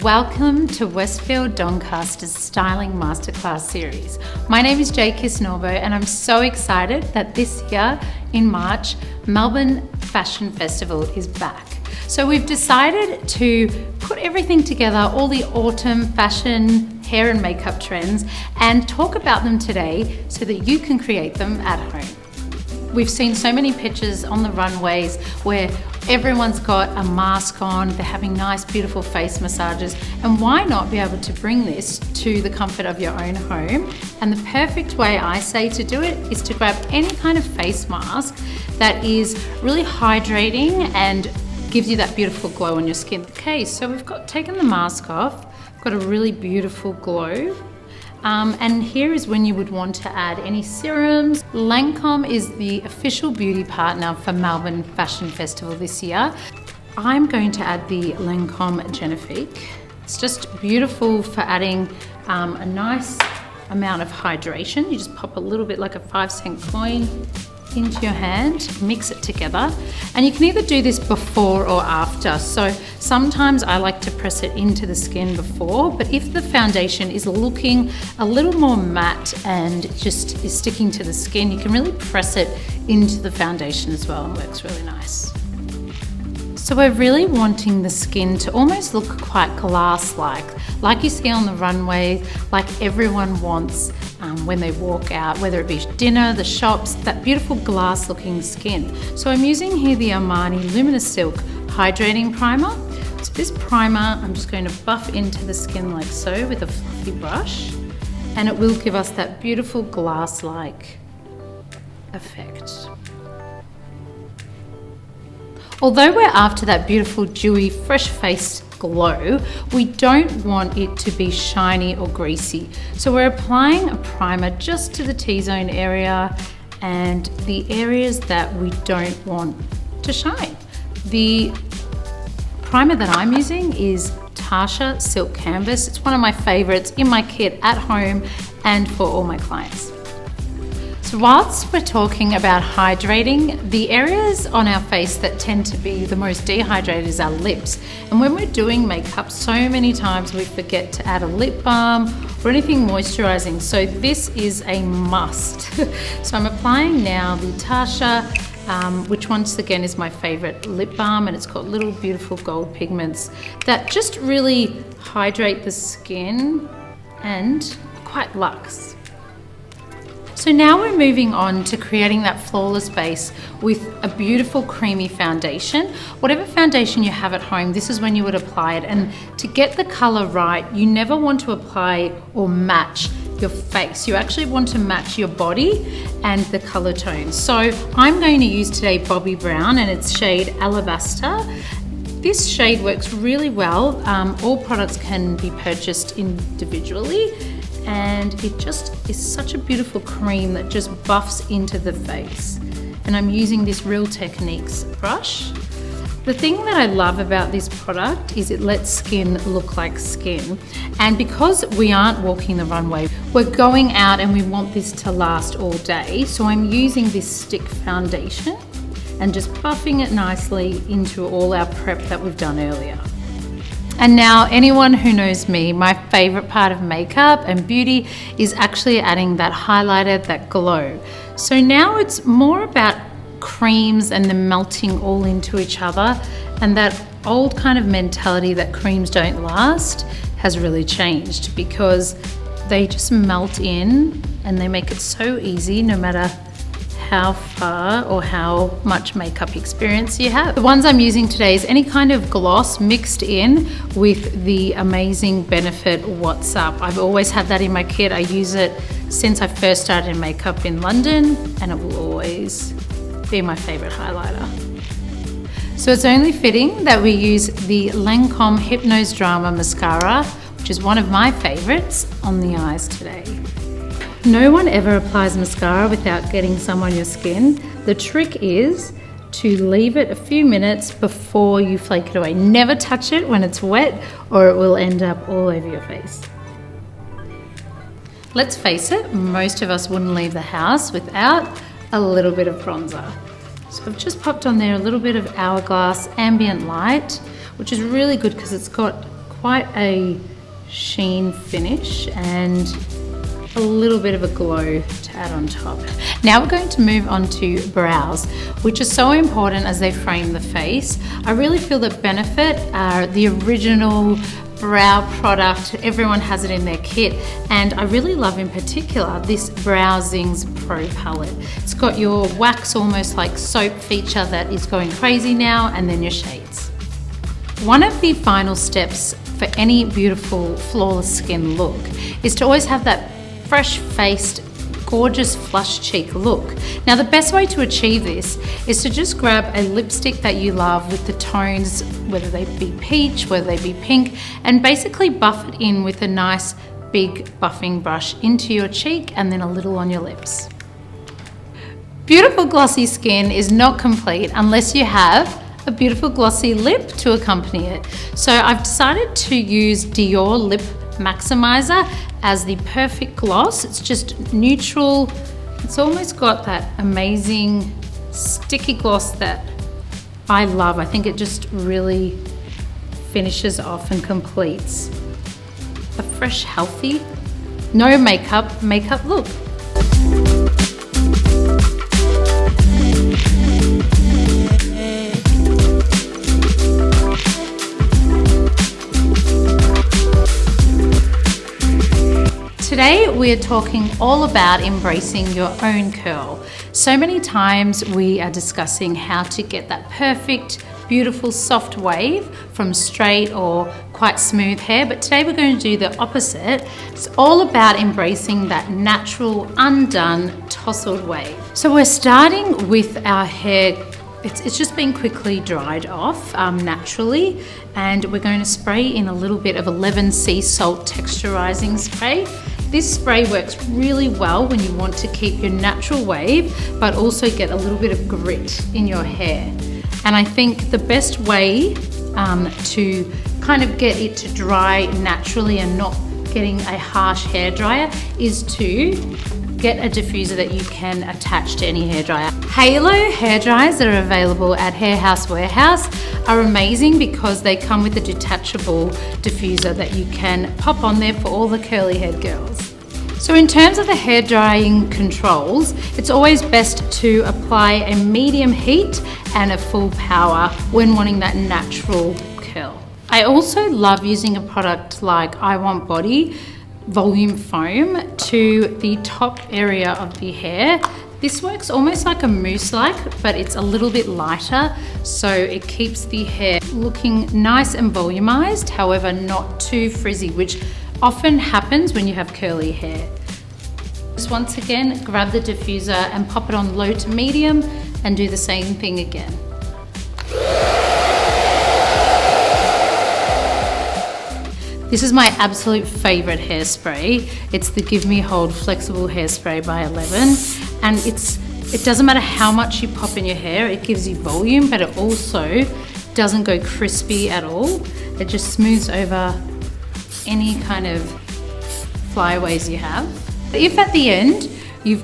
Welcome to Westfield Doncaster's Styling Masterclass series. My name is Jade Kisnorbo and I'm so excited that this year in March, Melbourne Fashion Festival is back. So we've decided to put everything together, all the autumn fashion, hair and makeup trends, and talk about them today so that you can create them at home. We've seen so many pictures on the runways where everyone's got a mask on, they're having nice, beautiful face massages, and why not be able to bring this to the comfort of your own home? And the perfect way I say to do it is to grab any kind of face mask that is really hydrating and gives you that beautiful glow on your skin. Okay, so we've taken the mask off, got a really beautiful glow. And here is when you would want to add any serums. Lancome is the official beauty partner for Melbourne Fashion Festival this year. I'm going to add the Lancome Genifique. It's just beautiful for adding a nice amount of hydration. You just pop a little bit like a 5-cent coin into your hand, mix it together, and you can either do this before or after. So sometimes I like to press it into the skin before, but if the foundation is looking a little more matte and just is sticking to the skin, you can really press it into the foundation as well. It works really nice. So we're really wanting the skin to almost look quite glass-like you see on the runway, like everyone wants when they walk out, whether it be dinner, the shops, that beautiful glass-looking skin. So I'm using here the Armani Luminous Silk Hydrating Primer. So this primer, I'm just going to buff into the skin like so with a fluffy brush, and it will give us that beautiful glass-like effect. Although we're after that beautiful, dewy, fresh-faced glow, we don't want it to be shiny or greasy. So we're applying a primer just to the T-zone area and the areas that we don't want to shine. The primer that I'm using is Tasha Silk Canvas. It's one of my favorites in my kit at home and for all my clients. So whilst we're talking about hydrating, the areas on our face that tend to be the most dehydrated is our lips. And when we're doing makeup, so many times we forget to add a lip balm or anything moisturizing. So this is a must. So I'm applying now the Tasha, which once again is my favorite lip balm, and it's got little beautiful gold pigments that just really hydrate the skin and quite luxe. So now we're moving on to creating that flawless base with a beautiful creamy foundation. Whatever foundation you have at home, this is when you would apply it. And to get the color right, you never want to apply or match your face. You actually want to match your body and the color tone. So I'm going to use today Bobbi Brown, and it's shade Alabaster. This shade works really well. All products can be purchased individually, and it just is such a beautiful cream that just buffs into the face. And I'm using this Real Techniques brush. The thing that I love about this product is it lets skin look like skin. And because we aren't walking the runway, we're going out and we want this to last all day. So I'm using this stick foundation and just buffing it nicely into all our prep that we've done earlier. And now, anyone who knows me, my favorite part of makeup and beauty is actually adding that highlighter, that glow. So now it's more about creams and them melting all into each other, and that old kind of mentality that creams don't last has really changed because they just melt in and they make it so easy no matter how far or how much makeup experience you have. The ones I'm using today is any kind of gloss mixed in with the amazing Benefit What's Up. I've always had that in my kit. I use it since I first started in makeup in London, and it will always be my favorite highlighter. So it's only fitting that we use the Lancome Hypnose Drama Mascara, which is one of my favorites, on the eyes today. No one ever applies mascara without getting some on your skin. The trick is to leave it a few minutes before you flake it away. Never touch it when it's wet or it will end up all over your face. Let's face it, most of us wouldn't leave the house without a little bit of bronzer. So I've just popped on there a little bit of Hourglass Ambient Light, which is really good because it's got quite a sheen finish and a little bit of a glow to add on top. Now we're going to move on to brows, which are so important as they frame the face. I really feel that Benefit are the original brow product. Everyone has it in their kit, and I really love in particular this Brow Zings Pro palette. It's got your wax almost like soap feature that is going crazy now, and then your shades. One of the final steps for any beautiful flawless skin look is to always have that fresh-faced, gorgeous flush cheek look. Now the best way to achieve this is to just grab a lipstick that you love with the tones, whether they be peach, whether they be pink, and basically buff it in with a nice big buffing brush into your cheek and then a little on your lips. Beautiful glossy skin is not complete unless you have a beautiful glossy lip to accompany it. So I've decided to use Dior Lip Maximizer as the perfect gloss. It's just neutral. It's almost got that amazing sticky gloss that I love. I think it just really finishes off and completes a fresh, healthy, no makeup look. Today we're talking all about embracing your own curl. So many times we are discussing how to get that perfect, beautiful, soft wave from straight or quite smooth hair, but today we're going to do the opposite. It's all about embracing that natural, undone, tousled wave. So we're starting with our hair. It's just been quickly dried off naturally, and we're going to spray in a little bit of 11 sea salt texturizing spray. This spray works really well when you want to keep your natural wave, but also get a little bit of grit in your hair. And I think the best way to kind of get it to dry naturally and not getting a harsh hair dryer is to get a diffuser that you can attach to any hairdryer. Halo hair dryers that are available at Hair House Warehouse are amazing because they come with a detachable diffuser that you can pop on there for all the curly haired girls. So in terms of the hair drying controls, it's always best to apply a medium heat and a full power when wanting that natural curl. I also love using a product like I Want Body Volume Foam to the top area of the hair. This works almost like a mousse-like, but it's a little bit lighter, so it keeps the hair looking nice and volumized, however not too frizzy, which often happens when you have curly hair. Just once again, grab the diffuser and pop it on low to medium and do the same thing again. This is my absolute favorite hairspray. It's the Give Me Hold Flexible Hairspray by 11. And it doesn't matter how much you pop in your hair, it gives you volume, but it also doesn't go crispy at all. It just smooths over any kind of flyaways you have. If at the end you've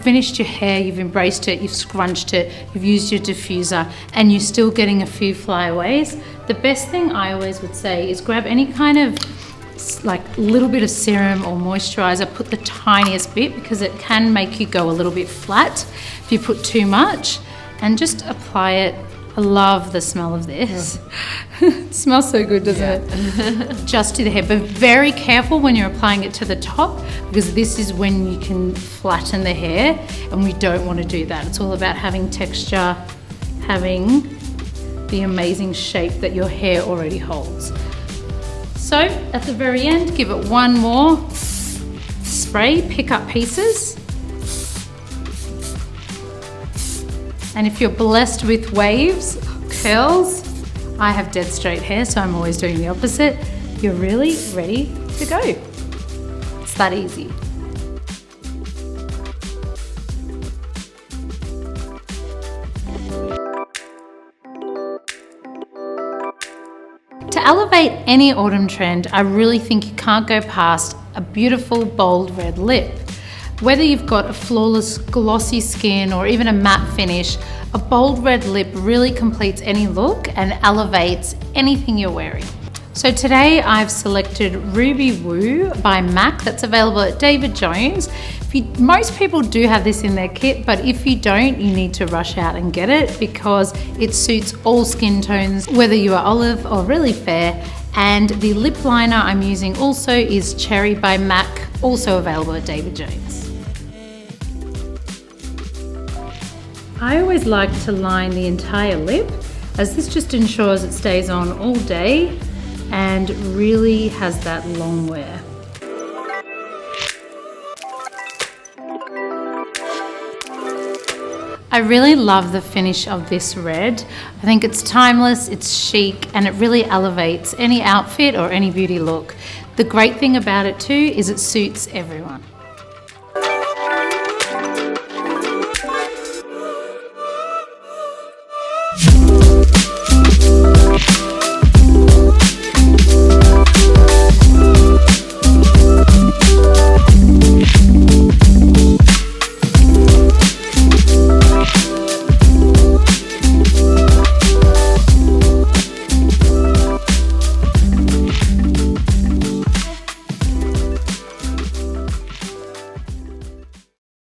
finished your hair, you've embraced it, you've scrunched it, you've used your diffuser, and you're still getting a few flyaways, the best thing I always would say is grab any kind of like little bit of serum or moisturizer, put the tiniest bit because it can make you go a little bit flat if you put too much, and just apply it. I love the smell of this. It smells so good, doesn't it? Just to the hair, but very careful when you're applying it to the top, because this is when you can flatten the hair, and we don't want to do that. It's all about having texture, having the amazing shape that your hair already holds. So at the very end, give it one more spray, pick up pieces. And if you're blessed with waves, curls, I have dead straight hair, so I'm always doing the opposite, you're really ready to go. It's that easy. To elevate any autumn trend, I really think you can't go past a beautiful bold red lip. Whether you've got a flawless glossy skin or even a matte finish, a bold red lip really completes any look and elevates anything you're wearing. So today I've selected Ruby Woo by MAC. That's available at David Jones. Most people do have this in their kit, but if you don't, you need to rush out and get it because it suits all skin tones, whether you are olive or really fair. And the lip liner I'm using also is Cherry by MAC, also available at David Jones. I always like to line the entire lip, as this just ensures it stays on all day and really has that long wear. I really love the finish of this red. I think it's timeless, it's chic, and it really elevates any outfit or any beauty look. The great thing about it too is it suits everyone.